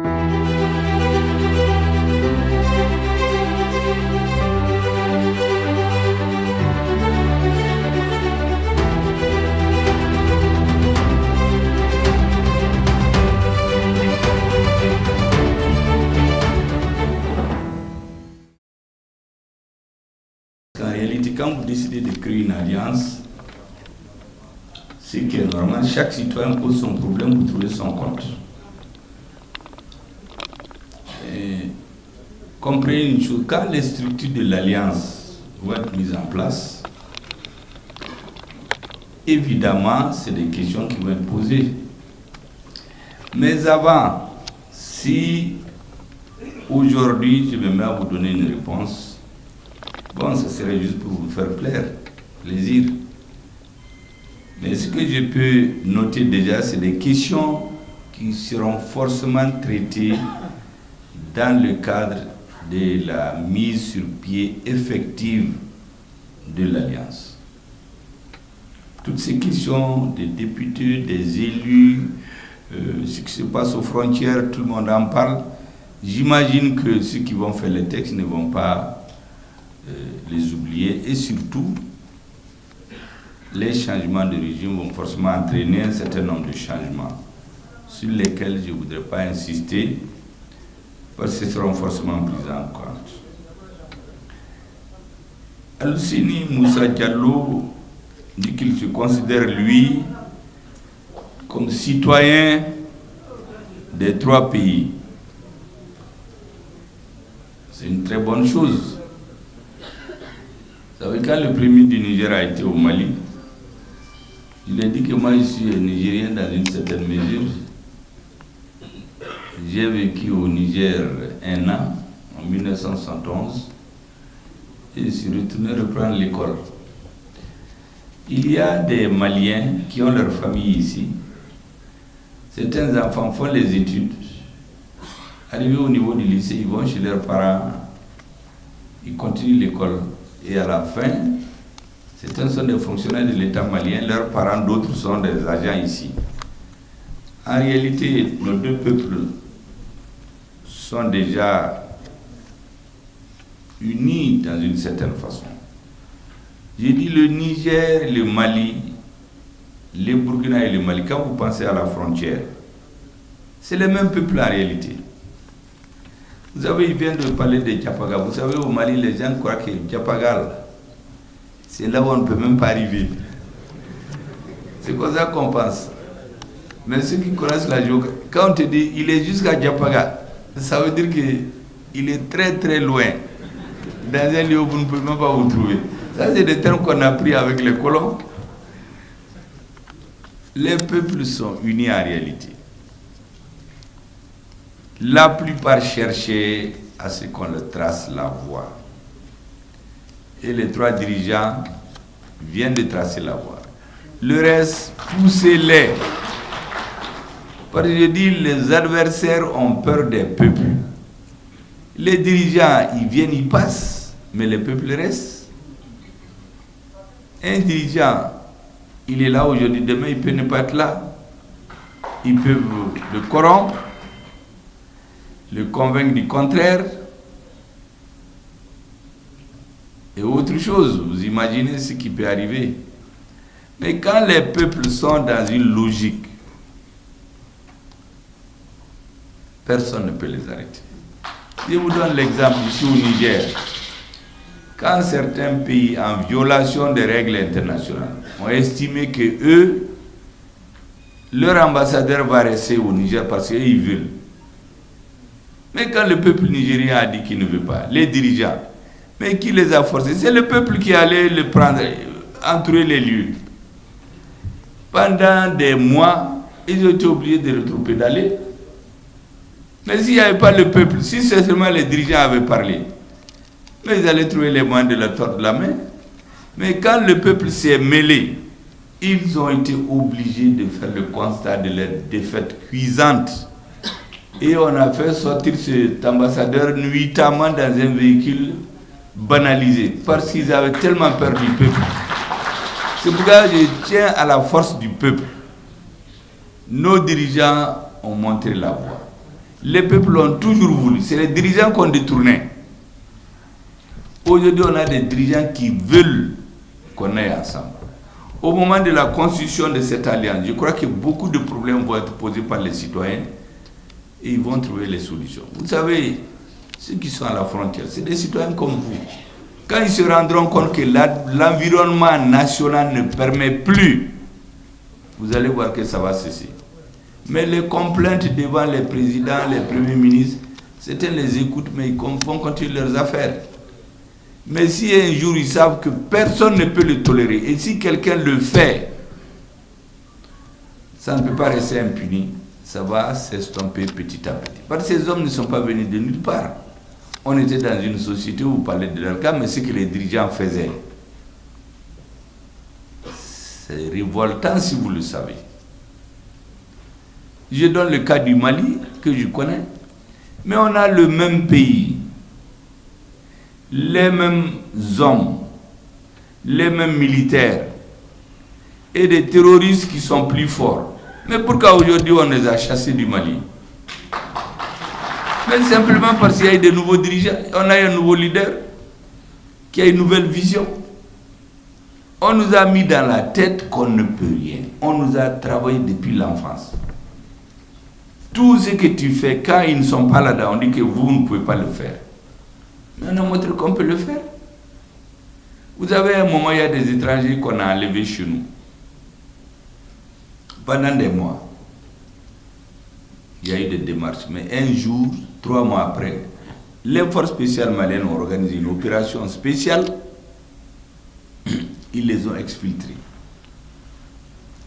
En réalité, quand vous décidez de créer une alliance, c'est que normalement chaque citoyen pose son problème pour trouver son compte. Et comprenez une chose, quand les structures de l'alliance vont être mises en place, évidemment, c'est des questions qui vont être posées. Mais avant, si aujourd'hui je me mets à vous donner une réponse, bon, ce serait juste pour vous faire plaisir. Mais ce que je peux noter déjà, c'est des questions qui seront forcément traitées dans le cadre de la mise sur pied effective de l'Alliance. Toutes ces questions des députés, des élus, ce qui se passe aux frontières, tout le monde en parle. J'imagine que ceux qui vont faire les textes ne vont pas les oublier, et surtout les changements de régime vont forcément entraîner un certain nombre de changements sur lesquels je ne voudrais pas insister parce qu'ils seront forcément pris en compte. Al-Sini Moussa Diallo dit qu'il se considère lui comme citoyen des 3 pays. C'est une très bonne chose. Vous savez, quand le premier du Niger a été au Mali, il a dit que moi je suis nigérien dans une certaine mesure. J'ai vécu au Niger 1 an, en 1971, et je suis retourné reprendre l'école. Il y a des Maliens qui ont leur famille ici. Certains enfants font les études. Arrivés au niveau du lycée, ils vont chez leurs parents, ils continuent l'école. Et à la fin, certains sont des fonctionnaires de l'État malien, leurs parents, d'autres sont des agents ici. En réalité, nos 2 peuples sont déjà unis dans une certaine façon. J'ai dit le Niger, le Mali, le Burkina et le Mali, quand vous pensez à la frontière, c'est le même peuple en réalité. Vous savez, il vient de parler de Diapaga. Vous savez, au Mali, les gens croient que Diapaga, c'est là où on ne peut même pas arriver. C'est comme ça qu'on pense. Mais ceux qui connaissent la géographie, quand on te dit il est jusqu'à Diapaga, ça veut dire qu'il est très très loin. Dans un lieu où vous ne pouvez même pas vous trouver. Ça, c'est des termes qu'on a pris avec les colons. Les peuples sont unis en réalité. La plupart cherchaient à ce qu'on leur trace la voie. Et les 3 dirigeants viennent de tracer la voie. Le reste, poussez-les. Parce que je dis, les adversaires ont peur des peuples. Les dirigeants, ils viennent, ils passent, mais les peuples restent. Un dirigeant, il est là aujourd'hui, demain il peut ne pas être là. Ils peuvent le corrompre, le convaincre du contraire, et autre chose, vous imaginez ce qui peut arriver. Mais quand les peuples sont dans une logique, personne ne peut les arrêter. Je vous donne l'exemple ici au Niger. Quand certains pays, en violation des règles internationales, ont estimé que eux, leur ambassadeur va rester au Niger parce qu'ils veulent. Mais quand le peuple nigérien a dit qu'il ne veut pas, les dirigeants, mais qui les a forcés? C'est le peuple qui allait le prendre, entourer les lieux. Pendant des mois, ils ont été obligés de rétropédaler. Mais s'il n'y avait pas le peuple, si seulement les dirigeants avaient parlé, mais ils allaient trouver les moyens de leur tordre la main. Mais quand le peuple s'est mêlé, ils ont été obligés de faire le constat de leur défaite cuisante. Et on a fait sortir cet ambassadeur nuitamment dans un véhicule banalisé, parce qu'ils avaient tellement peur du peuple. C'est pourquoi je tiens à la force du peuple. Nos dirigeants ont montré la voie. Les peuples l'ont toujours voulu. C'est les dirigeants qu'on détournait. Aujourd'hui, on a des dirigeants qui veulent qu'on aille ensemble. Au moment de la constitution de cette alliance, je crois que beaucoup de problèmes vont être posés par les citoyens et ils vont trouver les solutions. Vous savez, ceux qui sont à la frontière, c'est des citoyens comme vous. Quand ils se rendront compte que l'environnement national ne permet plus, vous allez voir que ça va cesser. Mais les complaintes devant les présidents, les premiers ministres, certains les écoutent, mais ils vont continuer leurs affaires. Mais si un jour ils savent que personne ne peut le tolérer, et si quelqu'un le fait, ça ne peut pas rester impuni, ça va s'estomper petit à petit. Parce que ces hommes ne sont pas venus de nulle part. On était dans une société où vous parlez de leur cas, mais ce que les dirigeants faisaient, c'est révoltant si vous le savez. Je donne le cas du Mali, que je connais, mais on a le même pays, les mêmes hommes, les mêmes militaires, et des terroristes qui sont plus forts. Mais pourquoi aujourd'hui on les a chassés du Mali? Mais simplement parce qu'il y a eu de nouveaux dirigeants, on a un nouveau leader qui a une nouvelle vision. On nous a mis dans la tête qu'on ne peut rien. On nous a travaillé depuis l'enfance. Tout ce que tu fais, quand ils ne sont pas là-dedans, on dit que vous ne pouvez pas le faire. Mais on a montré qu'on peut le faire. Vous avez un moment, il y a des étrangers qu'on a enlevés chez nous. Pendant des mois, il y a eu des démarches. Mais un jour, 3 mois après, les forces spéciales maliennes ont organisé une opération spéciale. Ils les ont exfiltrés.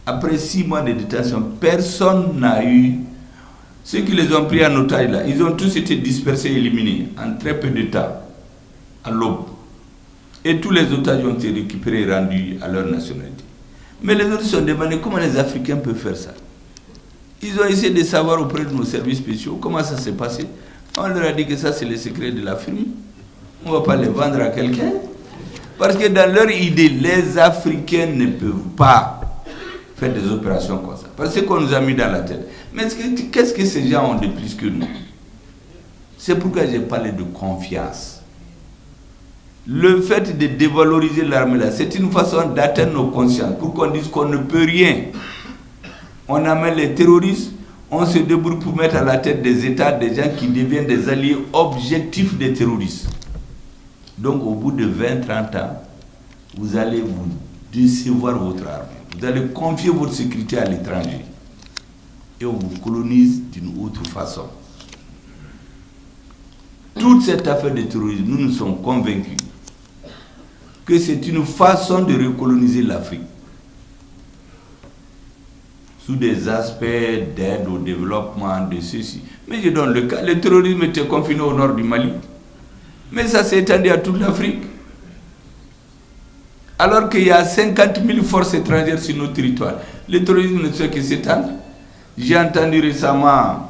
Après 6 mois de détention, personne n'a eu... Ceux qui les ont pris en otage là, ils ont tous été dispersés et éliminés en très peu de temps, à l'aube. Et tous les otages ont été récupérés et rendus à leur nationalité. Mais les autres se sont demandé comment les Africains peuvent faire ça. Ils ont essayé de savoir auprès de nos services spéciaux comment ça s'est passé. On leur a dit que ça c'est le secret de la firme. On ne va pas les vendre à quelqu'un. Parce que dans leur idée, les Africains ne peuvent pas faire des opérations comme ça. Parce qu'on nous a mis dans la tête. Mais qu'est-ce que ces gens ont de plus que nous? C'est pourquoi j'ai parlé de confiance. Le fait de dévaloriser l'armée là, c'est une façon d'atteindre nos consciences pour qu'on dise qu'on ne peut rien. On amène les terroristes, on se débrouille pour mettre à la tête des États des gens qui deviennent des alliés objectifs des terroristes. Donc au bout de 20-30 ans, vous allez vous décevoir votre armée. Vous allez confier votre sécurité à l'étranger. Et on vous colonise d'une autre façon. Toute cette affaire de terrorisme, nous sommes convaincus que c'est une façon de recoloniser l'Afrique. Sous des aspects d'aide au développement, de ceci. Mais je donne le cas, le terrorisme était confiné au nord du Mali. Mais ça s'est étendu à toute l'Afrique. Alors qu'il y a 50 000 forces étrangères sur nos territoires. Le terrorisme ne fait que s'étendre. J'ai entendu récemment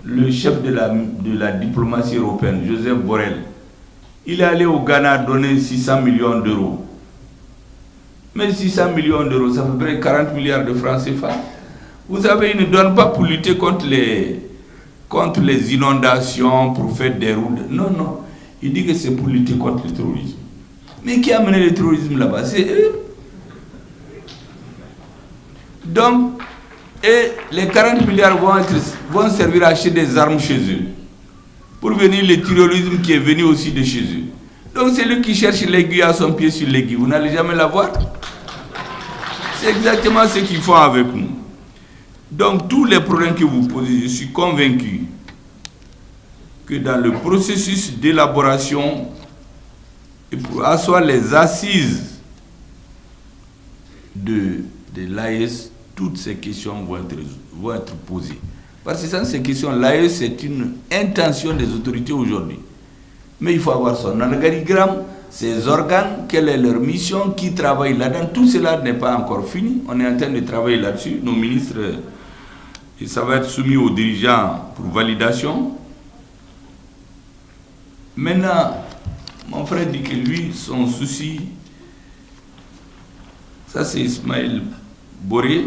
le chef de la diplomatie européenne, Joseph Borrell. Il est allé au Ghana donner 600 millions d'euros. Mais 600 millions d'euros, ça fait près 40 milliards de francs CFA. Vous savez, il ne donne pas pour lutter contre les inondations, pour faire des routes. Non, non. Il dit que c'est pour lutter contre le terrorisme. Mais qui a mené le terrorisme là-bas? C'est eux. Donc, et les 40 milliards vont servir à acheter des armes chez eux. Pour venir le terrorisme qui est venu aussi de chez eux. Donc c'est lui qui cherche l'aiguille à son pied sur l'aiguille. Vous n'allez jamais la voir. C'est exactement ce qu'ils font avec nous. Donc tous les problèmes que vous posez, je suis convaincu que dans le processus d'élaboration, et pour asseoir les assises de l'AES, toutes ces questions vont être posées. Parce que sans ces questions, l'AES, c'est une intention des autorités aujourd'hui. Mais il faut avoir son organigramme, ses organes, quelle est leur mission, qui travaille là-dedans. Tout cela n'est pas encore fini. On est en train de travailler là-dessus. Nos ministres, et ça va être soumis aux dirigeants pour validation. Maintenant, mon frère dit que lui, son souci, ça c'est Ismaël Boré,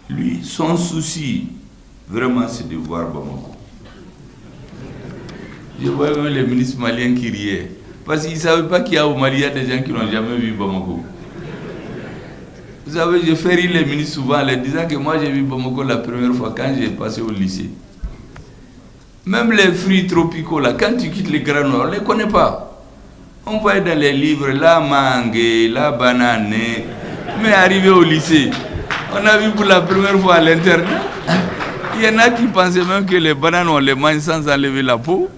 lui, son souci, vraiment, c'est de voir Bamako. Je voyais même les ministres maliens qui riaient. Parce qu'ils ne savaient pas qu'il y a au Mali, il y a des gens qui n'ont jamais vu Bamako. Vous savez, je fais rire les ministres souvent en leur disant que moi j'ai vu Bamako la première fois quand j'ai passé au lycée. Même les fruits tropicaux, là, quand tu quittes les Grands Nord, on ne les connaît pas. On voit dans les livres la mangue, la banane, mais arrivé au lycée, on a vu pour la première fois à l'interne. Il y en a qui pensaient même que les bananes, on les mange sans enlever la peau.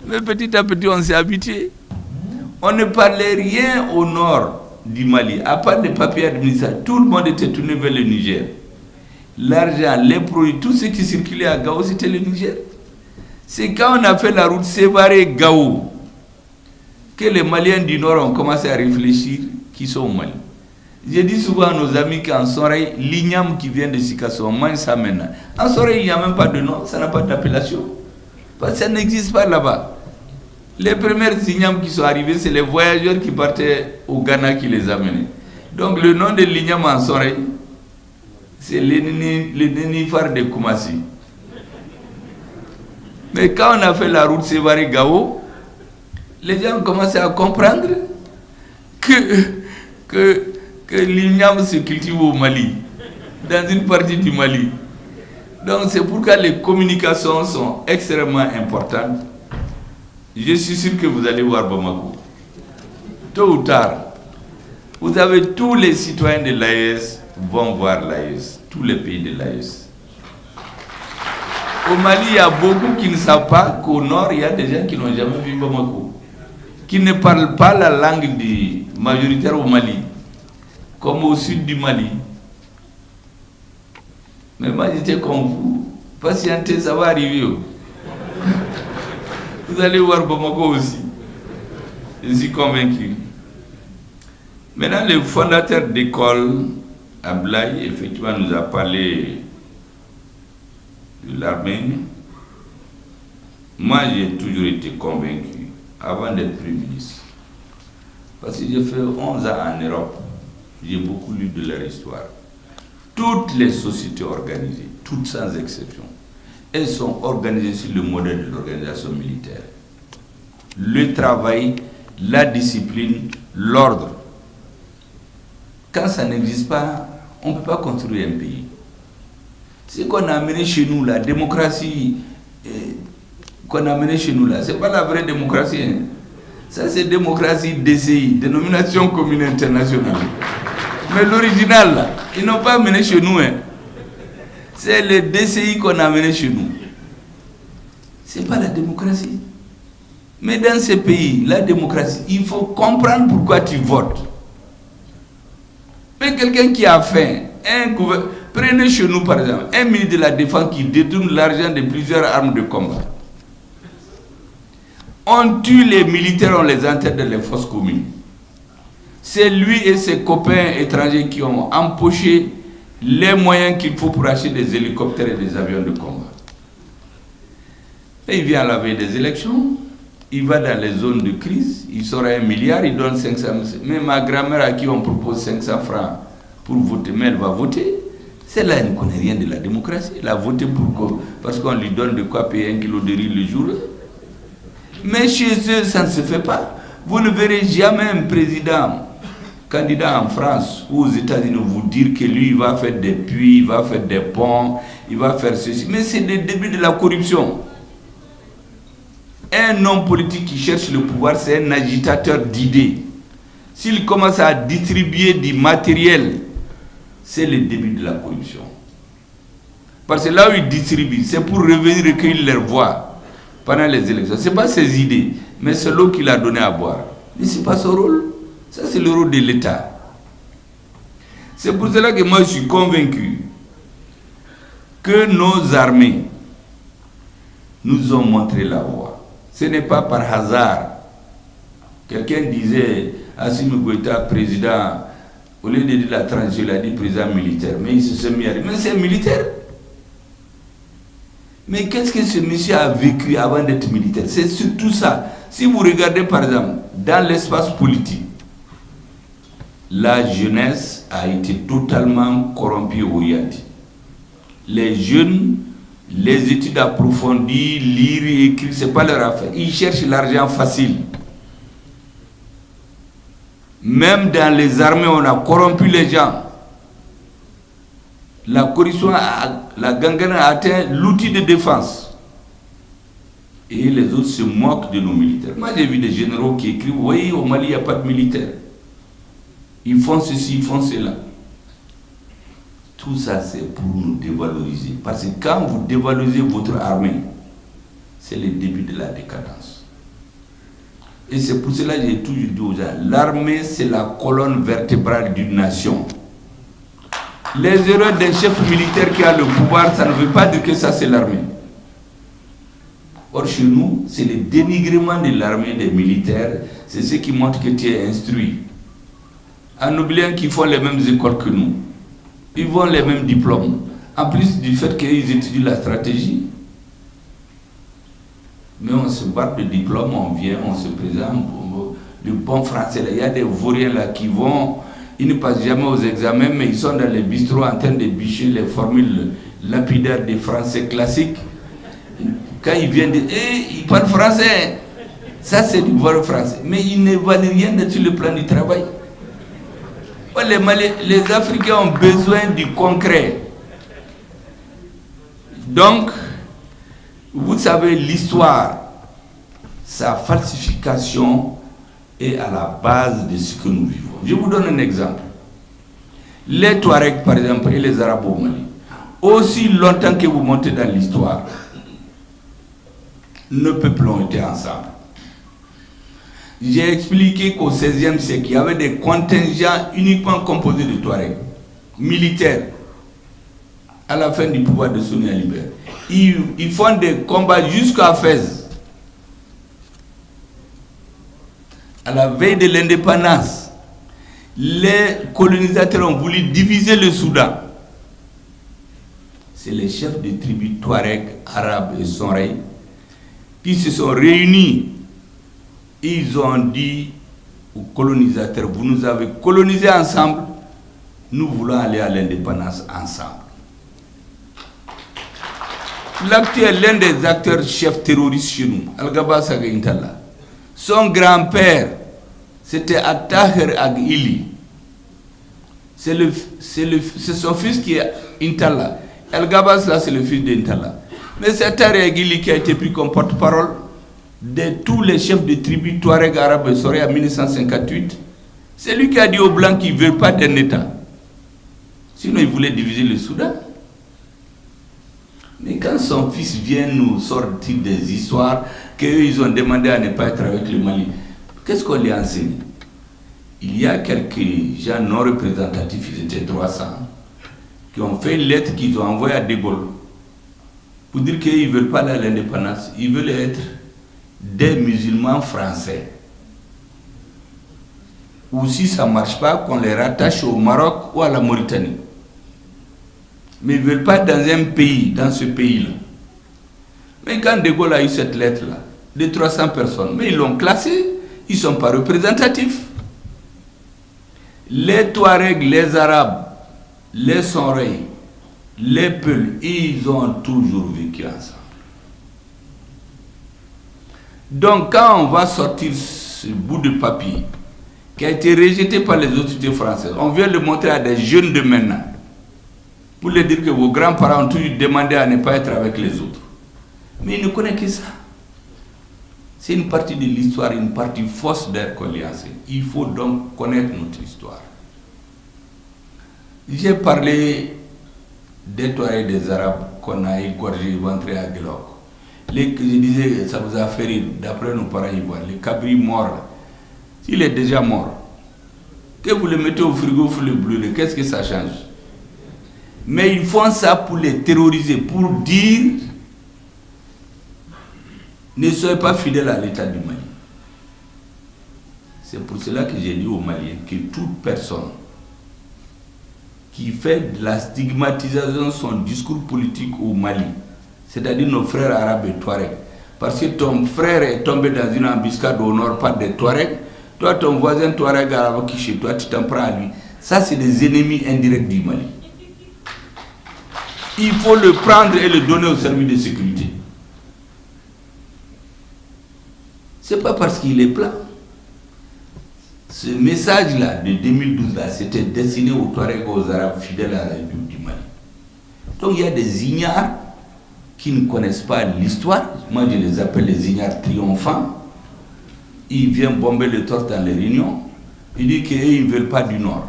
Mais petit à petit, on s'est habitué. On ne parlait rien au nord du Mali, à part des papiers administratifs. Tout le monde était tourné vers le Niger. L'argent, les produits, tout ce qui circulait à Gao, c'était le Niger. C'est quand on a fait la route Sévaré-Gao que les Maliens du Nord ont commencé à réfléchir qui sont au Mali. J'ai dit souvent à nos amis qu'en Soreille, l'igname qui vient de Sikasso, on mange ça maintenant. En Soreille, il n'y a même pas de nom, ça n'a pas d'appellation. Parce que ça n'existe pas là-bas. Les premières ignames qui sont arrivées, c'est les voyageurs qui partaient au Ghana qui les amenaient. Donc le nom de l'igname en Soreille, c'est le nénuphar de Koumassi. Mais quand on a fait la route Sévaré-Gao, les gens ont commencé à comprendre que l'igname se cultive au Mali, dans une partie du Mali. Donc c'est pourquoi les communications sont extrêmement importantes. Je suis sûr que vous allez voir Bamako. Tôt ou tard, vous avez tous les citoyens de l'AES vont voir l'AES, tous les pays de l'AES. Au Mali, il y a beaucoup qui ne savent pas qu'au nord, il y a des gens qui n'ont jamais vu Bamako, qui ne parlent pas la langue majoritaire au Mali, comme au sud du Mali. Mais moi, j'étais comme vous. Patientez, ça va arriver. Vous allez voir Bamako aussi. Je suis convaincu. Maintenant, le fondateur d'école, Ablaye, effectivement, nous a parlé de l'armée. Moi, j'ai toujours été convaincu, avant d'être Premier ministre. Parce que j'ai fait 11 ans en Europe. J'ai beaucoup lu de leur histoire. Toutes les sociétés organisées, toutes sans exception, elles sont organisées sur le modèle de l'organisation militaire. Le travail, la discipline, l'ordre. Quand ça n'existe pas, on ne peut pas construire un pays. Ce qu'on a amené chez nous, la démocratie qu'on a amené chez nous là, ce n'est pas la vraie démocratie. Hein. Ça, c'est démocratie DCI, dénomination commune internationale. Mais l'original, là, ils n'ont pas amené chez nous. Hein. C'est le DCI qu'on a amené chez nous. Ce n'est pas la démocratie. Mais dans ces pays, la démocratie, il faut comprendre pourquoi tu votes. Mais quelqu'un qui a faim, prenez chez nous par exemple, un ministre de la Défense qui détourne l'argent de plusieurs armes de combat. On tue les militaires, on les enterre dans les fosses communes. C'est lui et ses copains étrangers qui ont empoché les moyens qu'il faut pour acheter des hélicoptères et des avions de combat. Et il vient à la veille des élections, il va dans les zones de crise, il sort 1 milliard, il donne 500 000. Mais ma grand-mère à qui on propose 500 francs pour voter, mais elle va voter. Celle-là, elle ne connaît rien de la démocratie. Elle a voté pourquoi? Parce qu'on lui donne de quoi payer 1 kilo de riz le jour. Mais chez eux, ça ne se fait pas. Vous ne verrez jamais un président, candidat en France ou aux États-Unis vous dire que lui, il va faire des puits, il va faire des ponts, il va faire ceci. Mais c'est le début de la corruption. Un homme politique qui cherche le pouvoir, c'est un agitateur d'idées. S'il commence à distribuer du matériel, c'est le début de la corruption. Parce que là où il distribue, c'est pour revenir recueillir leur voix pendant les élections. Ce n'est pas ses idées, mais c'est l'eau qu'il a donné à boire. Mais ce n'est pas son rôle. Ça, c'est le rôle de l'État. C'est pour cela que moi, je suis convaincu que nos armées nous ont montré la voie. Ce n'est pas par hasard. Quelqu'un disait, Assimi Goïta, président, au lieu de dire la transition, il a dit président militaire. Mais il se sont mis à dire, mais c'est militaire. Mais qu'est-ce que ce monsieur a vécu avant d'être militaire? C'est surtout ça. Si vous regardez par exemple, dans l'espace politique, la jeunesse a été totalement corrompue, orientée. Les jeunes les études approfondies, lire et écrire, ce n'est pas leur affaire. Ils cherchent l'argent facile. Même dans les armées, on a corrompu les gens. La corruption, la gangrène a atteint l'outil de défense. Et les autres se moquent de nos militaires. Moi, j'ai vu des généraux qui écrivent, oui, au Mali, il n'y a pas de militaires. Ils font ceci, ils font cela. Tout ça, c'est pour nous dévaloriser. Parce que quand vous dévalorisez votre armée, c'est le début de la décadence. Et c'est pour cela que j'ai toujours dit aux gens, l'armée, c'est la colonne vertébrale d'une nation. Les erreurs d'un chef militaire qui a le pouvoir, ça ne veut pas dire que ça, c'est l'armée. Or, chez nous, c'est le dénigrement de l'armée des militaires, c'est ce qui montre que tu es instruit. En oubliant qu'ils font les mêmes écoles que nous. Ils ont les mêmes diplômes. En plus du fait qu'ils étudient la stratégie. Mais on se bat de diplôme, on vient, on se présente. Le bon français, là. Il y a des vauriens là qui vont, ils ne passent jamais aux examens, mais ils sont dans les bistrots en train de bûcher les formules lapidaires des français classiques. Quand ils viennent dire, ils parlent français. Ça, c'est du vrai français. Mais ils ne valent rien sur le plan du travail. Les Africains ont besoin du concret. Donc, vous savez, l'histoire, sa falsification est à la base de ce que nous vivons. Je vous donne un exemple. Les Touaregs, par exemple, et les Arabes au Mali, aussi longtemps que vous montez dans l'histoire, nos peuples ont été ensemble. J'ai expliqué qu'au XVIe siècle, il y avait des contingents uniquement composés de Touaregs, militaires, à la fin du pouvoir de Soni Alibert. Ils font des combats jusqu'à Fès. À la veille de l'indépendance, les colonisateurs ont voulu diviser le Soudan. C'est les chefs de tribus Touaregs, Arabes et Sonrei qui se sont réunis. Ils ont dit aux colonisateurs, vous nous avez colonisés ensemble, nous voulons aller à l'indépendance ensemble. L'actuel, l'un des acteurs chefs terroristes chez nous, Al-Gaba Saga Intalla, son grand-père, c'était Attaher Ag-Ili. C'est son fils qui est Intalla. Al-Gaba, c'est le fils d'Intalla. Mais c'est Attaher Ag-Ili qui a été pris comme porte-parole de tous les chefs de tribus Touareg, Arabes et Soré en 1958. C'est lui qui a dit aux Blancs qu'il ne veut pas d'un État. Sinon, il voulait diviser le Soudan. Mais quand son fils vient nous sortir des histoires qu'ils ont demandé à ne pas être avec le Mali, qu'est-ce qu'on lui enseigne? Il y a quelques gens non représentatifs, ils étaient 300, qui ont fait une lettre qu'ils ont envoyée à De Gaulle pour dire qu'ils ne veulent pas aller à l'indépendance, ils veulent être des musulmans français. Ou si ça ne marche pas, qu'on les rattache au Maroc ou à la Mauritanie. Mais ils ne veulent pas dans un pays, dans ce pays-là. Mais quand De Gaulle a eu cette lettre-là, de 300 personnes, mais ils l'ont classée, ils ne sont pas représentatifs. Les Touaregs, les Arabes, les Sonrei, les Peuls, ils ont toujours vécu ensemble. Donc quand on va sortir ce bout de papier qui a été rejeté par les autorités françaises, on vient le montrer à des jeunes de maintenant pour leur dire que vos grands-parents ont toujours demandé à ne pas être avec les autres. Mais ils ne connaissent que ça. C'est une partie de l'histoire, une partie fausse d'air qu'on lui enseigne. Il faut donc connaître notre histoire. J'ai parlé des Touaregs et des Arabes qu'on a égorgés, ventrés à Guelok. Je disais, ça vous a fait rire, d'après nos parents ivoiriens, le cabri mort, là, s'il est déjà mort, que vous le mettez au frigo, vous le brûlez, qu'est-ce que ça change? Mais ils font ça pour les terroriser, pour dire, ne soyez pas fidèles à l'État du Mali. C'est pour cela que j'ai dit aux Maliens que toute personne qui fait de la stigmatisation de son discours politique au Mali, c'est-à-dire nos frères arabes et Touaregs. Parce que ton frère est tombé dans une embuscade au nord par des Touaregs, toi ton voisin Touareg arabe qui chez toi, tu t'en prends à lui. Ça c'est des ennemis indirects du Mali. il faut le prendre et le donner au service de sécurité. Ce n'est pas parce qu'il est plat. Ce message-là de 2012, c'était destiné aux Touaregs, aux Arabes fidèles à la République du Mali. Donc il y a des ignares qui ne connaissent pas l'histoire. Moi, je les appelle les ignares triomphants. Ils viennent bomber le torse dans les réunions. Ils disent qu'ils ne veulent pas du Nord.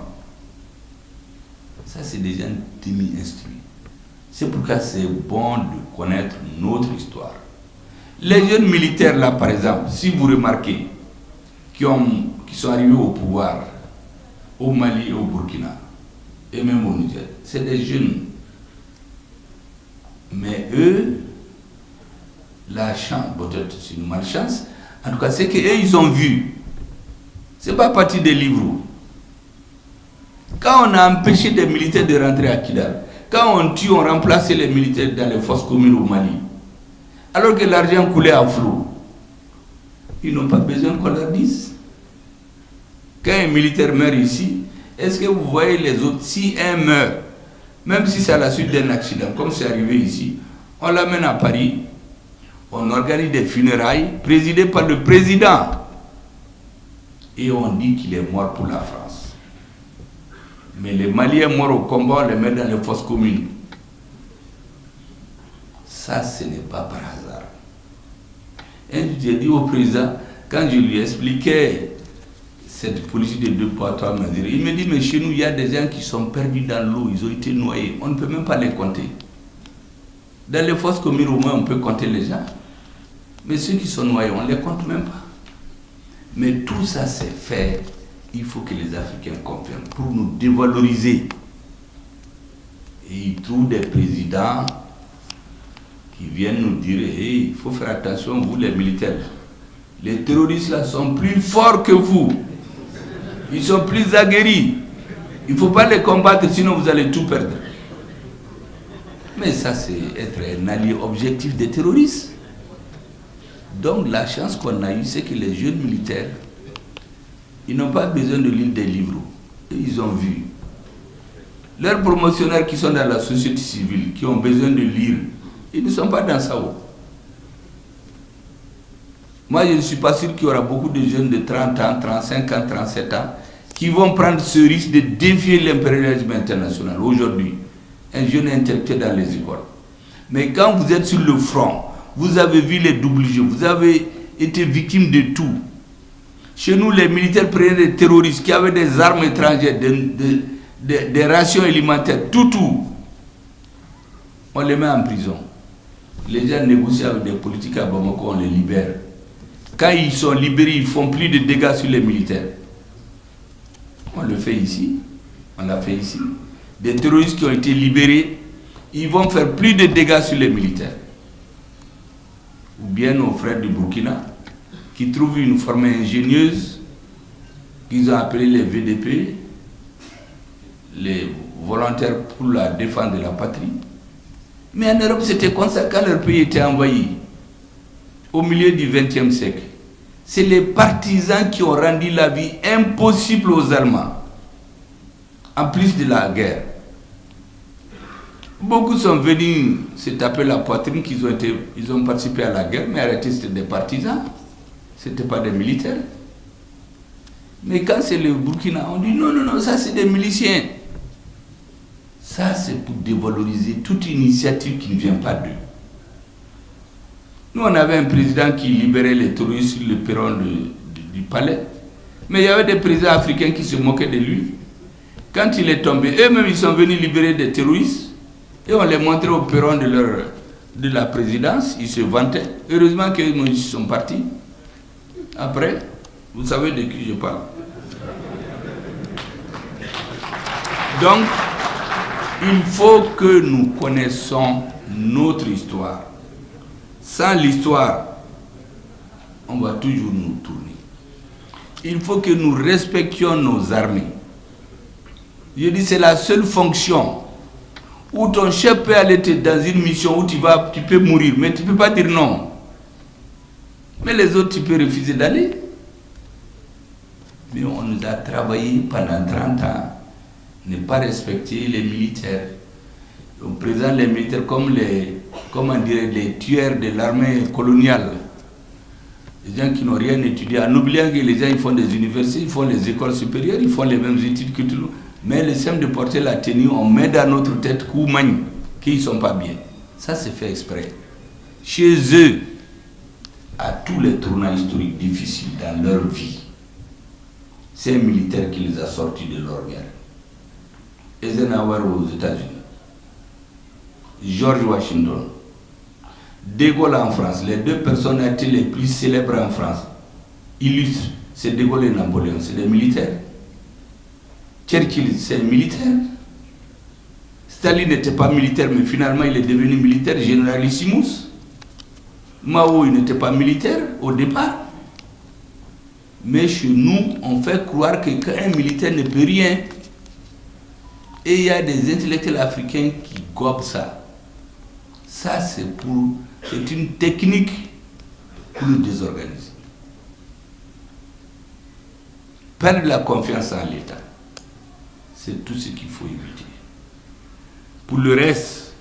Ça, c'est des gens demi-instruits. C'est pourquoi c'est bon de connaître notre histoire. Les jeunes militaires, là, par exemple, si vous remarquez, qui sont arrivés au pouvoir au Mali et au Burkina, et même au Niger, c'est des jeunes. Mais eux, la chance, peut-être c'est une malchance, en tout cas, c'est qu'eux, ils ont vu. C'est pas parti des livres. Quand on a empêché des militaires de rentrer à Kidal, quand on tue, on remplaçait les militaires dans les fosses communes au Mali, alors que l'argent coulait à flot, ils n'ont pas besoin qu'on leur dise. Quand un militaire meurt ici, est-ce que vous voyez les autres? Si un meurt, même si c'est à la suite d'un accident, comme c'est arrivé ici, on l'amène à Paris, on organise des funérailles présidées par le président et on dit qu'il est mort pour la France. Mais les Maliens morts au combat, on les met dans les fosses communes. Ça, ce n'est pas par hasard. Et j'ai dit au président, quand je lui expliquais cette politique de 2 poids 3 mesures, il me dit, mais chez nous, il y a des gens qui sont perdus dans l'eau, ils ont été noyés. On ne peut même pas les compter. Dans les fosses communes, au moins, on peut compter les gens. Mais ceux qui sont noyés, on ne les compte même pas. Mais tout ça, c'est fait. Il faut que les Africains comprennent pour nous dévaloriser. Et ils trouvent des présidents qui viennent nous dire, hey, il faut faire attention, vous les militaires. Les terroristes là sont plus forts que vous. Ils sont plus aguerris. Il ne faut pas les combattre, sinon vous allez tout perdre. Mais ça, c'est être un allié objectif des terroristes. Donc la chance qu'on a eue, c'est que les jeunes militaires, ils n'ont pas besoin de lire des livres. Ils ont vu. Leurs promotionnaires qui sont dans la société civile, qui ont besoin de lire, ils ne sont pas dans ça. Moi, je ne suis pas sûr qu'il y aura beaucoup de jeunes de 30 ans, 35 ans, 37 ans qui vont prendre ce risque de défier l'impérialisme international aujourd'hui. Un jeune intellectuel dans les écoles. Mais quand vous êtes sur le front, vous avez vu les doubles jeux, vous avez été victime de tout. Chez nous, les militaires prenaient des terroristes qui avaient des armes étrangères, des rations alimentaires, tout. On les met en prison. Les gens négocient avec des politiques à Bamako, on les libère. Quand ils sont libérés, ils font plus de dégâts sur les militaires. On le fait ici, on l'a fait ici. Des terroristes qui ont été libérés, ils vont faire plus de dégâts sur les militaires. Ou bien nos frères du Burkina, qui trouvent une forme ingénieuse, qu'ils ont appelée les VDP, les volontaires pour la défense de la patrie. Mais en Europe, c'était comme ça quand leur pays était envahi, au milieu du XXe siècle. C'est les partisans qui ont rendu la vie impossible aux Allemands, en plus de la guerre. Beaucoup sont venus se taper la poitrine, ils ont participé à la guerre, mais arrêté, c'était des partisans, ce n'étaient pas des militaires. Mais quand c'est le Burkina, on dit non, ça c'est des miliciens. Ça c'est pour dévaloriser toute initiative qui ne vient pas d'eux. Nous on avait un président qui libérait les terroristes sur le perron du palais, mais il y avait des présidents africains qui se moquaient de lui. Quand il est tombé, eux-mêmes ils sont venus libérer des terroristes. Et on les montrait au perron de la présidence, ils se vantaient. Heureusement qu'ils sont partis. Après, vous savez de qui je parle. Donc, il faut que nous connaissions notre histoire. Sans l'histoire, on va toujours nous tourner. Il faut que nous respections nos armées. Je dis c'est la seule fonction où ton chef peut aller dans une mission où tu peux mourir, mais tu ne peux pas dire non. Mais les autres, tu peux refuser d'aller. Mais on nous a travaillé pendant 30 ans, ne pas respecter les militaires. On présente les militaires comme les tueurs de l'armée coloniale. Les gens qui n'ont rien étudié, en oubliant que les gens ils font des universités, ils font les écoles supérieures, ils font les mêmes études que tout le monde. Mais le simple de porter la tenue, on met dans notre tête qu'ils ne sont pas bien. Ça, c'est fait exprès. Chez eux, à tous les tournants historiques difficiles dans leur vie, c'est un militaire qui les a sortis de leur guerre. Eisenhower aux États-Unis, George Washington, De Gaulle en France, les deux personnalités les plus célèbres en France, illustres, c'est De Gaulle et Napoléon, c'est des militaires. Churchill, c'est un militaire. Staline n'était pas militaire, mais finalement il est devenu militaire, généralissimus. Mao, il n'était pas militaire au départ. Mais chez nous, on fait croire qu'un militaire ne peut rien. Et il y a des intellectuels africains qui gobent ça. Ça, c'est une technique pour le désorganiser. Perdre la confiance en l'État, c'est tout ce qu'il faut éviter. Pour le reste,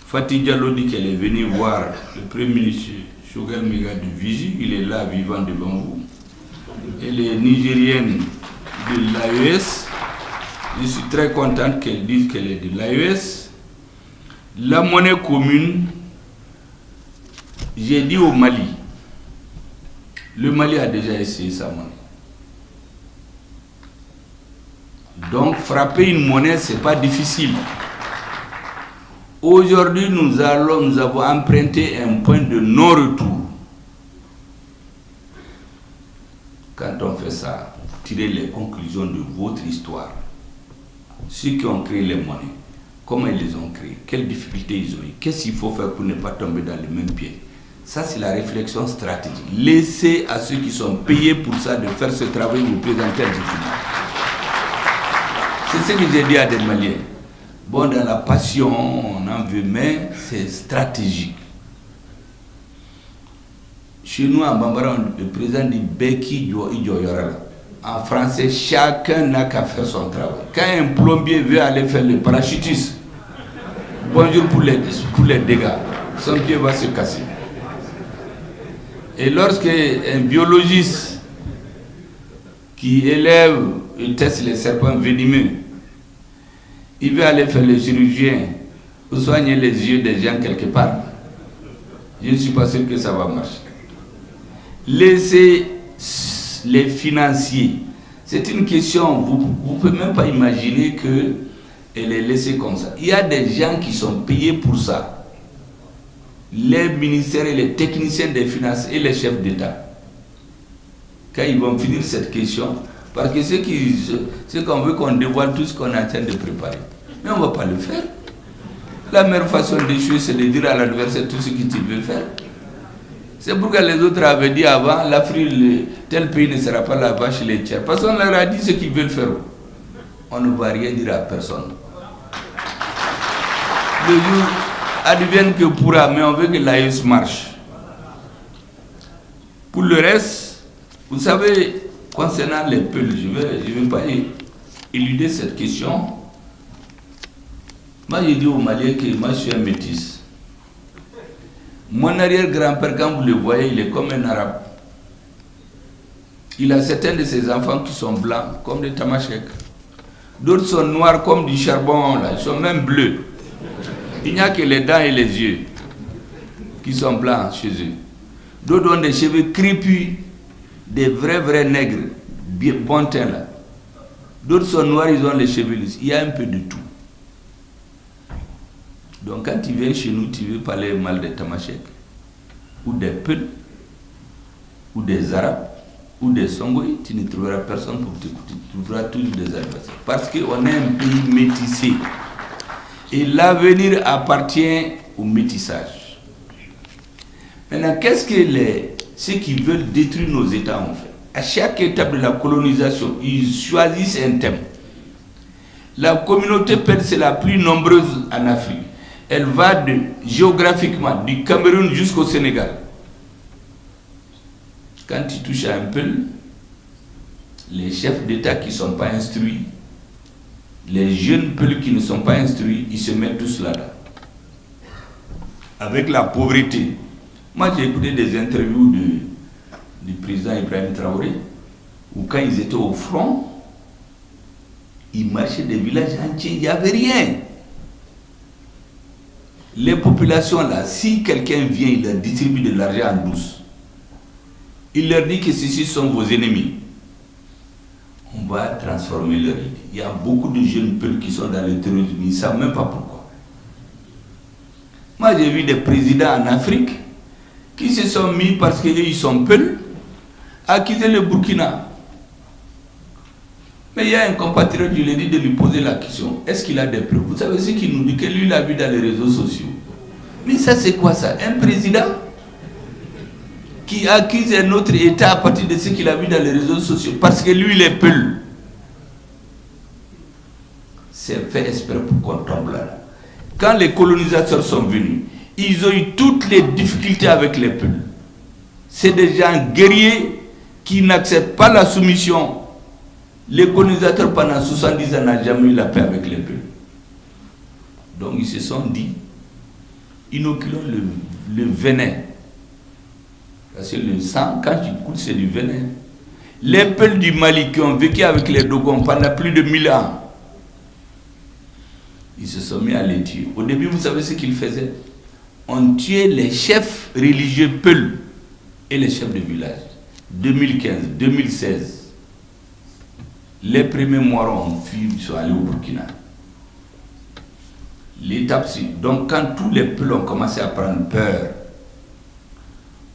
Fatih Diallo dit qu'elle est venue voir le Premier ministre Choguel Mega de Vigie, il est là vivant devant vous. Elle est nigérienne de l'AES. Je suis très contente qu'elle dise qu'elle est de l'AES. La monnaie commune, j'ai dit au Mali, le Mali a déjà essayé sa monnaie. Donc frapper une monnaie, ce n'est pas difficile. Aujourd'hui, nous avons emprunté un point de non-retour. Quand on fait ça, tirez les conclusions de votre histoire. Ceux qui ont créé les monnaies, comment ils les ont créées, quelles difficultés ils ont eu, qu'est-ce qu'il faut faire pour ne pas tomber dans le même pied. Ça, c'est la réflexion stratégique. Laissez à ceux qui sont payés pour ça de faire ce travail, vous présenter un document. C'est ce que j'ai dit à des Maliens. Bon, dans la passion, on en veut, mais c'est stratégique. Chez nous, en Bambara, le président dit Beki Idjoyorala. En français, chacun n'a qu'à faire son travail. Quand un plombier veut aller faire le parachutisme, bonjour pour les dégâts, son pied va se casser. Et lorsque un biologiste qui élève et teste les serpents venimeux, il veut aller faire le chirurgien pour soigner les yeux des gens quelque part, je ne suis pas sûr que ça va marcher. Laissez les financiers. C'est une question, vous ne pouvez même pas imaginer qu'elle est laissée comme ça. Il y a des gens qui sont payés pour ça. Les ministères et les techniciens des finances et les chefs d'État. Quand ils vont finir cette question, parce que c'est qu'on veut qu'on dévoile tout ce qu'on est en train de préparer. Mais on ne va pas le faire. La meilleure façon d'échouer, c'est de dire à l'adversaire tout ce que tu veux faire. C'est pourquoi les autres avaient dit avant, l'Afrique, tel pays ne sera pas la vache laitière. Parce qu'on leur a dit ce qu'ils veulent faire. On ne va rien dire à personne. Le jour advienne que pourra, mais on veut que l'AES marche. Pour le reste, vous savez, concernant les Peuls, je ne vais pas éluder cette question. Moi, j'ai dit aux Maliens que moi, je suis un métis. Mon arrière-grand-père, quand vous le voyez, il est comme un arabe. Il a certains de ses enfants qui sont blancs, comme des tamasheks. D'autres sont noirs comme du charbon, là. Ils sont même bleus. Il n'y a que les dents et les yeux qui sont blancs chez eux. D'autres ont des cheveux crépus, des vrais nègres, bien bon teint là. D'autres sont noirs, ils ont les cheveux lisses. Il y a un peu de tout. Donc quand tu viens chez nous, tu veux parler mal des tamasheks, ou des Peuls, ou des Arabes, ou des Songoïs, tu ne trouveras personne pour t'écouter. Tu trouveras toujours des adversaires. Parce qu'on est un pays métissé. Et l'avenir appartient au métissage. Maintenant, qu'est-ce que ceux qui veulent détruire nos États ont fait? À chaque étape de la colonisation, ils choisissent un thème. La communauté Peul, c'est la plus nombreuse en Afrique. Elle va géographiquement du Cameroun jusqu'au Sénégal. Quand tu touches à un Peul, les chefs d'État qui ne sont pas instruits, les jeunes Peuls qui ne sont pas instruits, ils se mettent tous là-dedans. Avec la pauvreté. Moi, j'ai écouté des interviews du président Ibrahim Traoré, où quand ils étaient au front, ils marchaient des villages entiers, il n'y avait rien. Les populations là, si quelqu'un vient, il leur distribue de l'argent en douce, il leur dit que ceux-ci sont vos ennemis, on va transformer leur idée. Il y a beaucoup de jeunes Peuls qui sont dans le terrorisme, ils ne savent même pas pourquoi. Moi, j'ai vu des présidents en Afrique qui se sont mis, parce qu'ils sont Peuls, à quitter le Burkina. Mais il y a un compatriote, je lui ai dit de lui poser la question, est-ce qu'il a des preuves? Vous savez ce qu'il nous dit, que lui l'a vu dans les réseaux sociaux. Mais ça, c'est quoi ça? Un président qui accuse un autre État à partir de ce qu'il a vu dans les réseaux sociaux, parce que lui, il est Peul. C'est fait exprès pour qu'on tombe là. Quand les colonisateurs sont venus, ils ont eu toutes les difficultés avec les Peuls. C'est des gens guerriers qui n'acceptent pas la soumission. Les colonisateurs pendant 70 ans n'ont jamais eu la paix avec les Peuls. Donc ils se sont dit, inoculons le venin. Parce que le sang, quand tu coûtes, c'est du venin. Les Peuls du Mali qui ont vécu avec les Dogons pendant plus de 1000 ans, ils se sont mis à les tuer. Au début, vous savez ce qu'ils faisaient? On tuait les chefs religieux Peuls et les chefs de village. 2015, 2016. Les premiers mois ont fui, ils sont allés au Burkina. L'étape suivante. Donc quand tous les peuples ont commencé à prendre peur,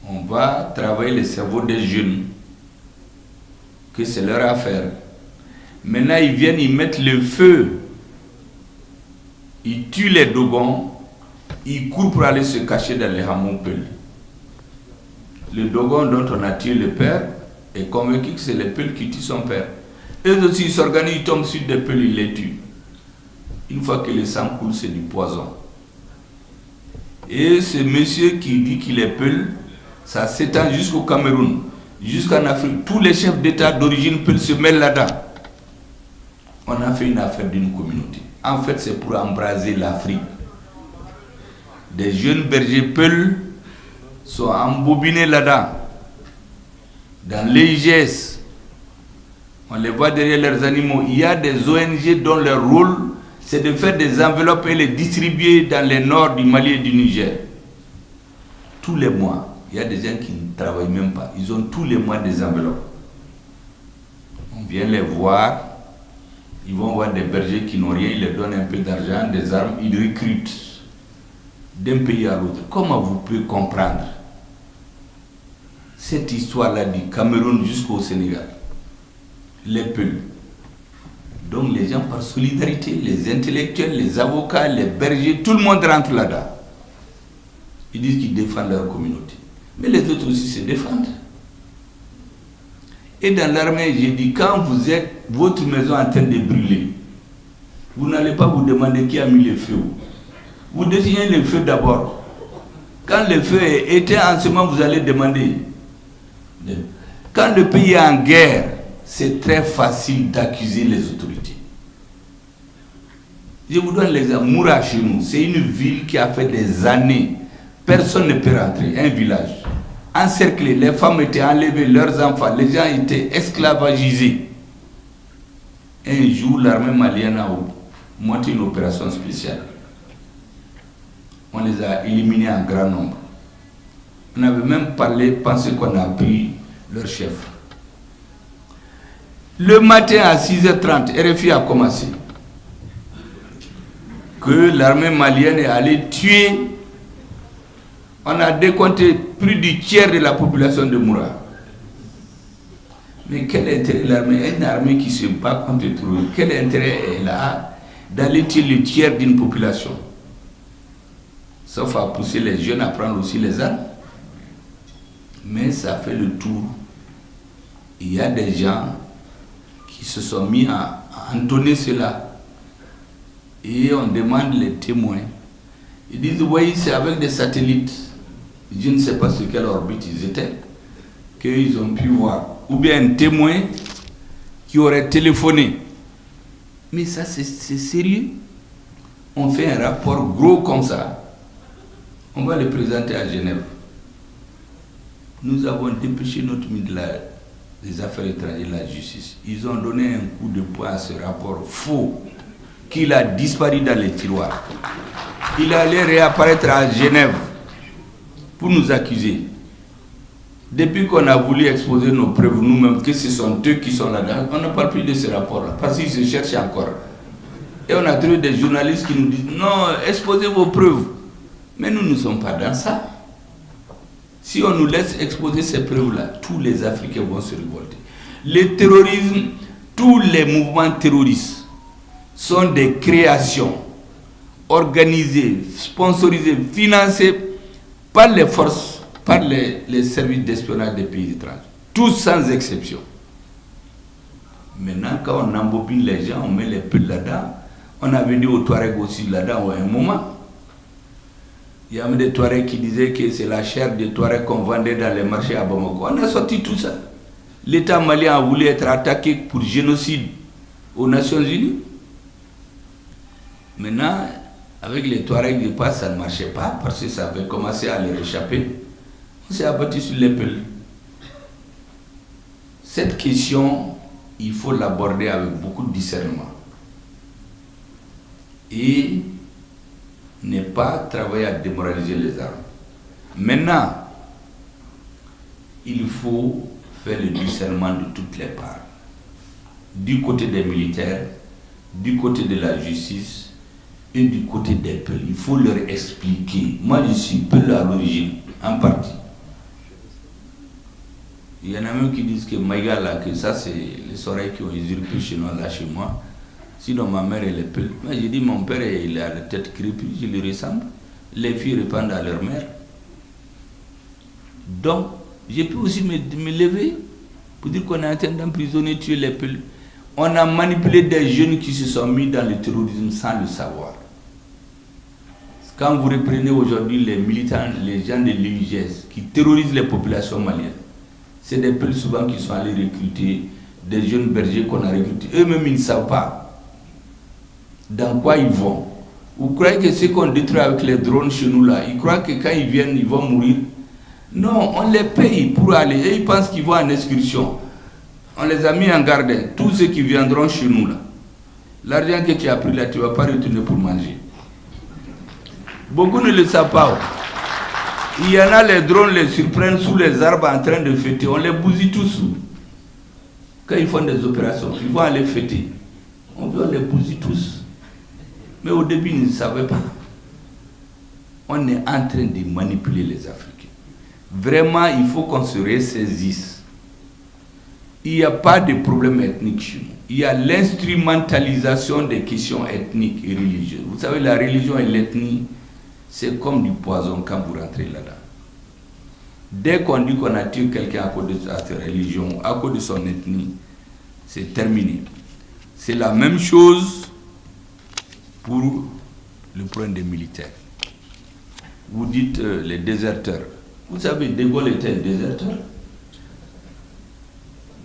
on va travailler le cerveau des jeunes, que c'est leur affaire. Maintenant ils viennent, ils mettent le feu, ils tuent les Dogons, ils courent pour aller se cacher dans les hameaux Peuls. Le Dogon dont on a tué le père est convaincu que c'est le Peul qui tue son père. Eux aussi, ils s'organisent, ils tombent sur des Peuls, ils les tuent. Une fois que le sang coule, c'est du poison. Et ce monsieur qui dit qu'il est Peul, ça s'étend jusqu'au Cameroun, jusqu'en Afrique. Tous les chefs d'État d'origine Peul se mêlent là-dedans. On a fait une affaire d'une communauté. En fait, c'est pour embraser l'Afrique. Des jeunes bergers Peul sont embobinés là-dedans. Dans l'EIGS, on les voit derrière leurs animaux. Il y a des ONG dont leur rôle, c'est de faire des enveloppes et les distribuer dans les nord du Mali et du Niger. Tous les mois, il y a des gens qui ne travaillent même pas. Ils ont tous les mois des enveloppes. On vient les voir. Ils vont voir des bergers qui n'ont rien. Ils leur donnent un peu d'argent, des armes. Ils recrutent d'un pays à l'autre. Comment vous pouvez comprendre cette histoire-là du Cameroun jusqu'au Sénégal? Les Peuls. Donc les gens par solidarité, les intellectuels, les avocats, les bergers, tout le monde rentre là-dedans. Ils disent qu'ils défendent leur communauté. Mais les autres aussi se défendent. Et dans l'armée, j'ai dit, quand vous êtes votre maison en train de brûler, vous n'allez pas vous demander qui a mis le feu. Vous désignez le feu d'abord. Quand le feu est éteint, en ce moment, vous allez demander. Quand le pays est en guerre, c'est très facile d'accuser les autorités. Je vous donne l'exemple. Moura chez nous, c'est une ville qui a fait des années. Personne ne peut rentrer. Un village. Encerclé, les femmes étaient enlevées, leurs enfants, les gens étaient esclavagisés. Un jour, l'armée malienne a monté une opération spéciale. On les a éliminés en grand nombre. On avait même pensé qu'on a pris leur chef. Le matin à 6h30, RFI a commencé. Que l'armée malienne est allée tuer. On a décompté plus du tiers de la population de Moura. Mais quel intérêt l'armée, une armée qui se bat contre tout, quel intérêt elle a d'aller tuer le tiers d'une population? Sauf à pousser les jeunes à prendre aussi les armes. Mais ça fait le tour. Il y a des gens qui se sont mis à entonner cela. Et on demande les témoins. Ils disent, oui, c'est avec des satellites. Je ne sais pas sur quelle orbite ils étaient, qu'ils ont pu voir. Ou bien un témoin qui aurait téléphoné. Mais ça, c'est sérieux. On fait un rapport gros comme ça. On va le présenter à Genève. Nous avons dépêché notre ministre des Affaires étrangères et de la Justice. Ils ont donné un coup de poing à ce rapport faux qu'il a disparu dans les tiroirs. Il allait réapparaître à Genève pour nous accuser. Depuis qu'on a voulu exposer nos preuves nous-mêmes, que ce sont eux qui sont là-dedans, on ne parle plus de ce rapport-là, parce qu'ils se cherchent encore. Et on a trouvé des journalistes qui nous disent, non, exposez vos preuves. Mais nous ne sommes pas dans ça. Si on nous laisse exposer ces preuves-là, tous les Africains vont se révolter. Le terrorisme, tous les mouvements terroristes sont des créations organisées, sponsorisées, financées par les forces, par les services d'espionnage des pays étrangers. Tous sans exception. Maintenant, quand on embobine les gens, on met les pulls là-dedans. On avait dit aux Touaregs aussi là-dedans à un moment. Il y avait des Touaregs qui disaient que c'est la chair des Touaregs qu'on vendait dans les marchés à Bamako. On a sorti tout ça. L'État malien a voulu être attaqué pour génocide aux Nations Unies. Maintenant, avec les Touaregs, je pense que ça ne marchait pas parce que ça avait commencé à leur échapper. On s'est abattu sur l'épaule. Cette question, il faut l'aborder avec beaucoup de discernement. Et ne pas travailler à démoraliser les armes. Maintenant, il faut faire le discernement de toutes les parts. Du côté des militaires, du côté de la justice et du côté des peuples. Il faut leur expliquer. Moi, je suis peul à l'origine, en partie. Il y en a même qui disent que Maïga, là, que ça, c'est les oreilles qui ont usurpé chez nous, là, chez moi. Sinon, ma mère, elle est peul. Mais j'ai dit, mon père, il a la tête crépue, je lui ressemble. Les filles répondent à leur mère. Donc, j'ai pu aussi me lever pour dire qu'on est en train d'emprisonner, tuer les peuls. On a manipulé des jeunes qui se sont mis dans le terrorisme sans le savoir. Quand vous reprenez aujourd'hui les militants, les gens de l'UIGS qui terrorisent les populations maliennes, c'est des peuls souvent qui sont allés recruter des jeunes bergers qu'on a recrutés. Eux-mêmes, ils ne savent pas dans quoi ils vont. Vous croyez que ce qu'on détruit avec les drones chez nous là, ils croient que quand ils viennent, ils vont mourir? Non, on les paye pour aller. Et ils pensent qu'ils vont en excursion. On les a mis en garde. Tous ceux qui viendront chez nous là, l'argent que tu as pris là, tu ne vas pas retourner pour manger. Beaucoup ne le savent pas. Il y en a, les drones les surprennent sous les arbres en train de fêter. On les bousille tous. Quand ils font des opérations, ils vont aller fêter. On doit les bousiller tous. Mais au début, ils ne savaient pas. On est en train de manipuler les Africains. Vraiment, il faut qu'on se ressaisisse. Il n'y a pas de problème ethnique chez nous. Il y a l'instrumentalisation des questions ethniques et religieuses. Vous savez, la religion et l'ethnie, c'est comme du poison quand vous rentrez là-dedans. Dès qu'on dit qu'on a tué quelqu'un à cause de sa religion, à cause de son ethnie, c'est terminé. C'est la même chose pour le problème des militaires. Vous dites les déserteurs. Vous savez, De Gaulle était un déserteur.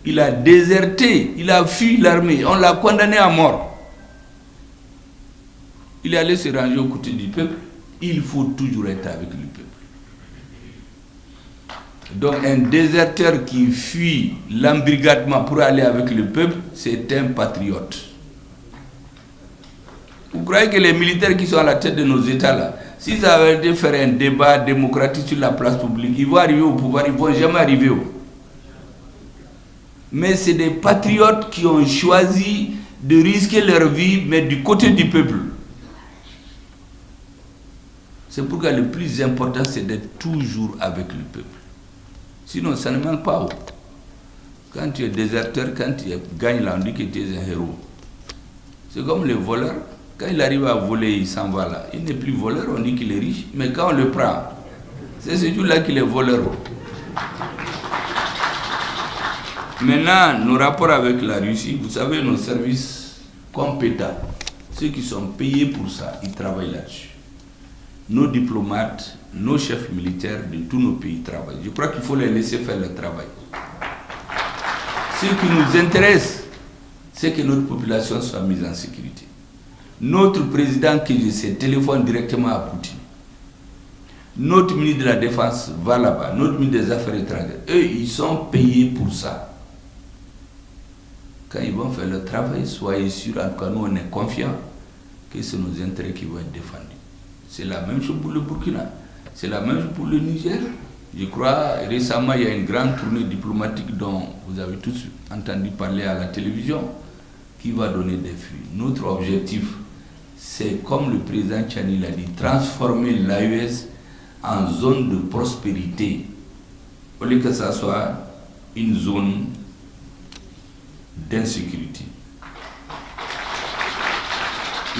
Il a déserté, il a fui l'armée, on l'a condamné à mort. Il est allé se ranger aux côtés du peuple. Il faut toujours être avec le peuple. Donc un déserteur qui fuit l'embrigadement pour aller avec le peuple, c'est un patriote. Vous croyez que les militaires qui sont à la tête de nos États là, s'ils avaient dû faire un débat démocratique sur la place publique, ils vont arriver au pouvoir, ils ne vont jamais arriver au. Mais c'est des patriotes qui ont choisi de risquer leur vie, mais du côté du peuple. C'est pourquoi le plus important, c'est d'être toujours avec le peuple. Sinon, ça ne manque pas. Quand tu es déserteur, quand tu gagnes là, on dit que tu es un héros. C'est comme le voleur. Quand il arrive à voler, il s'en va là. Il n'est plus voleur, on dit qu'il est riche. Mais quand on le prend, c'est ce jour-là qu'il est voleur. Maintenant, nos rapports avec la Russie, vous savez, nos services compétents, ceux qui sont payés pour ça, ils travaillent là-dessus. Nos diplomates, nos chefs militaires de tous nos pays travaillent. Je crois qu'il faut les laisser faire le travail. Ce qui nous intéresse, c'est que notre population soit mise en sécurité. Notre président, que je sais, téléphone directement à Poutine. Notre ministre de la Défense va là-bas, notre ministre des Affaires étrangères. Eux, ils sont payés pour ça. Quand ils vont faire le travail, soyez sûrs, en tout cas, nous, on est confiants que c'est nos intérêts qui vont être défendus. C'est la même chose pour le Burkina, c'est la même chose pour le Niger. Je crois, récemment, il y a une grande tournée diplomatique dont vous avez tous entendu parler à la télévision, qui va donner des fruits. Notre objectif, c'est, comme le président Tchani l'a dit, transformer l'AES en zone de prospérité, au lieu que ça soit une zone d'insécurité.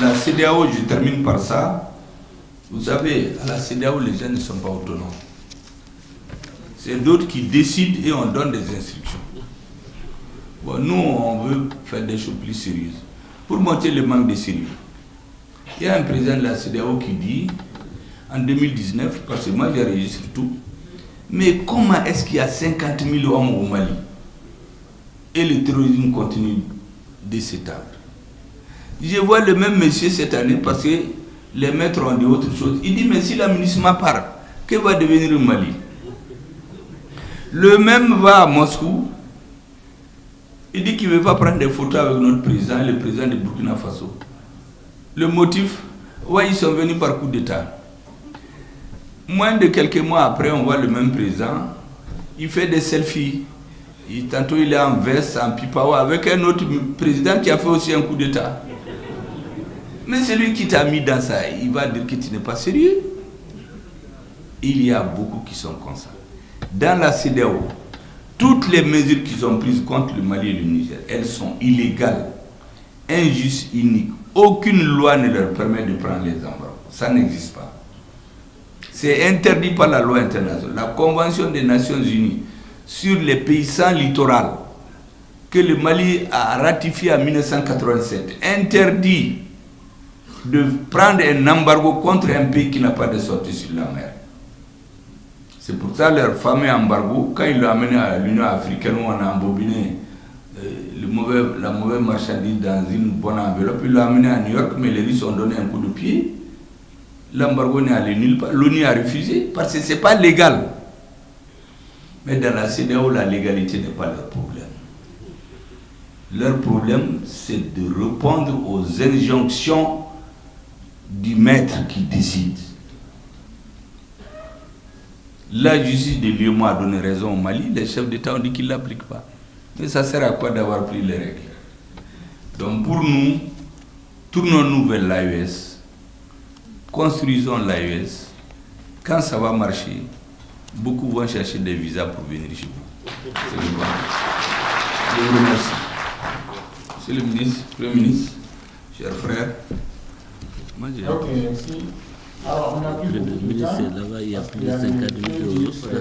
La CEDEAO, je termine par ça. Vous savez, à la CEDEAO, les gens ne sont pas autonomes. C'est d'autres qui décident et on donne des instructions. Bon, nous, on veut faire des choses plus sérieuses. Pour monter le manque de sérieux, il y a un président de la CEDEAO qui dit, en 2019, parce que moi j'enregistre tout, mais comment est-ce qu'il y a 50 000 hommes au Mali et le terrorisme continue de s'étendre? Je vois le même monsieur cette année, parce que les maîtres ont dit autre chose. Il dit, mais si la MINUSMA part, que va devenir le Mali? Le même va à Moscou. Il dit qu'il ne veut pas prendre des photos avec notre président, le président de Burkina Faso. Le motif, ouais, ils sont venus par coup d'État. Moins de quelques mois après, on voit le même président, il fait des selfies. Tantôt il est en veste, en pipao, avec un autre président qui a fait aussi un coup d'État. Mais celui qui t'a mis dans ça, il va dire que tu n'es pas sérieux. Il y a beaucoup qui sont comme ça. Dans la CEDEAO, toutes les mesures qu'ils ont prises contre le Mali et le Niger, elles sont illégales, injustes, iniques. Aucune loi ne leur permet de prendre les embargos. Ça n'existe pas. C'est interdit par la loi internationale. La Convention des Nations Unies sur les pays sans littoral, que le Mali a ratifié en 1987, interdit de prendre un embargo contre un pays qui n'a pas de sortie sur la mer. C'est pour ça leur fameux embargo, quand ils l'ont amené à l'Union africaine, où on a embobiné la mauvaise marchandise dans une bonne enveloppe, ils l'ont amené à New York, mais les Russes ont donné un coup de pied. L'embargo n'est allé nulle part. L'ONU a refusé parce que ce n'est pas légal. Mais dans la CEDEAO, la légalité n'est pas leur problème. Leur problème, c'est de répondre aux injonctions du maître qui décide. La justice de l'UEMOA a donné raison au Mali, les chefs d'État ont dit qu'ils ne l'appliquent pas. Mais ça sert à quoi d'avoir pris les règles? Donc pour nous, tournons-nous vers l'AES, construisons l'AES. Quand ça va marcher, beaucoup vont chercher des visas pour venir chez vous. C'est le bon. Je vous remercie. Monsieur le ministre, Premier ministre, chers frères. Ok, merci. Alors, on a plus de Le ministre est là-bas, il y a plus de 50 000 euros.